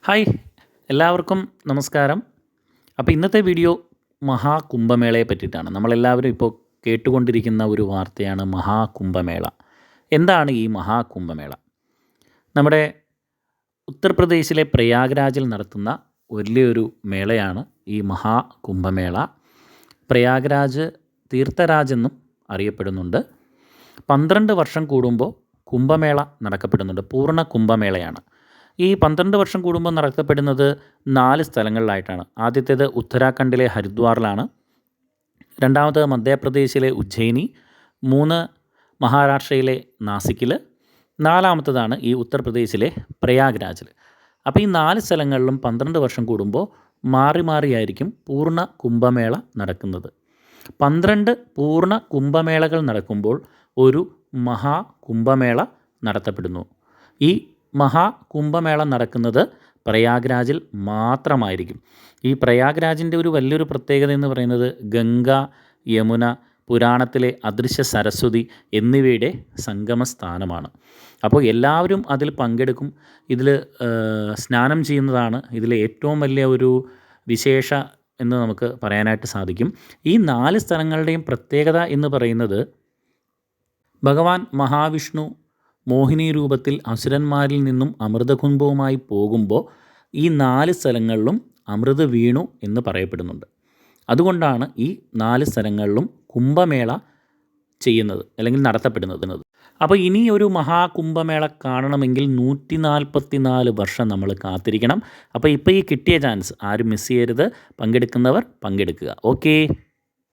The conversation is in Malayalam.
ഹായ് എല്ലാവർക്കും നമസ്കാരം. അപ്പോൾ ഇന്നത്തെ വീഡിയോ മഹാകുംഭമേളയെ പറ്റിയിട്ടാണ്. നമ്മളെല്ലാവരും ഇപ്പോൾ കേട്ടുകൊണ്ടിരിക്കുന്ന ഒരു വാർത്തയാണ് മഹാകുംഭമേള. എന്താണ് ഈ മഹാകുംഭമേള? നമ്മുടെ ഉത്തർപ്രദേശിലെ പ്രയാഗ്രാജിൽ നടത്തുന്ന വലിയൊരു മേളയാണ് ഈ മഹാകുംഭമേള. പ്രയാഗ്രാജ് തീർത്ഥരാജ് എന്നും അറിയപ്പെടുന്നുണ്ട്. 12 വർഷം കൂടുമ്പോൾ കുംഭമേള നടക്കപ്പെടുന്നുണ്ട്. പൂർണ്ണ കുംഭമേളയാണ്. ഈ 12 വർഷം കൂടുമ്പോൾ നടത്തപ്പെടുന്നത് 4 സ്ഥലങ്ങളിലായിട്ടാണ്. ആദ്യത്തേത് ഉത്തരാഖണ്ഡിലെ ഹരിദ്വാറിലാണ്, രണ്ടാമത് മധ്യപ്രദേശിലെ ഉജ്ജയിനി, 3 മഹാരാഷ്ട്രയിലെ നാസിക്കിൽ, നാലാമത്തതാണ് ഈ ഉത്തർപ്രദേശിലെ പ്രയാഗ്രാജിൽ. അപ്പോൾ ഈ 4 സ്ഥലങ്ങളിലും 12 വർഷം കൂടുമ്പോൾ മാറി മാറിയായിരിക്കും പൂർണ്ണ കുംഭമേള നടക്കുന്നത്. 12 പൂർണ്ണ കുംഭമേളകൾ നടക്കുമ്പോൾ ഒരു മഹാകുംഭമേള നടത്തപ്പെടുന്നു. ഈ മഹാകുംഭമേള നടക്കുന്നത് പ്രയാഗ്രാജിൽ മാത്രമായിരിക്കും. ഈ പ്രയാഗ്രാജിൻ്റെ ഒരു വലിയൊരു പ്രത്യേകത എന്ന് പറയുന്നത് ഗംഗ, യമുന, പുരാണത്തിലെ അദൃശ്യ സരസ്വതി എന്നിവയുടെ സംഗമസ്ഥാനമാണ്. അപ്പോൾ എല്ലാവരും അതിൽ പങ്കെടുക്കും. ഇതിൽ സ്നാനം ചെയ്യുന്നതാണ് ഇതിലെ ഏറ്റവും വലിയ ഒരു വിശേഷ എന്ന് നമുക്ക് പറയാനായിട്ട് സാധിക്കും. ഈ 4 സ്ഥലങ്ങളുടെയും പ്രത്യേകത എന്ന് പറയുന്നത് ഭഗവാൻ മഹാവിഷ്ണു മോഹിനി രൂപത്തിൽ അസുരന്മാരിൽ നിന്നും അമൃതകുംഭവുമായി പോകുമ്പോൾ ഈ 4 സ്ഥലങ്ങളിലും അമൃത് വീണു എന്ന് പറയപ്പെടുന്നുണ്ട്. അതുകൊണ്ടാണ് ഈ 4 സ്ഥലങ്ങളിലും കുംഭമേള ചെയ്യുന്നത് അല്ലെങ്കിൽ നടത്തപ്പെടുന്നത്. അപ്പോൾ ഇനി ഒരു മഹാകുംഭമേള കാണണമെങ്കിൽ 144 വർഷം നമ്മൾ കാത്തിരിക്കണം. അപ്പോൾ ഇപ്പോൾ ഈ കിട്ടിയ ചാൻസ് ആരും മിസ് ചെയ്യരുത്. പങ്കെടുക്കുന്നവർ പങ്കെടുക്കുക. ഓക്കേ.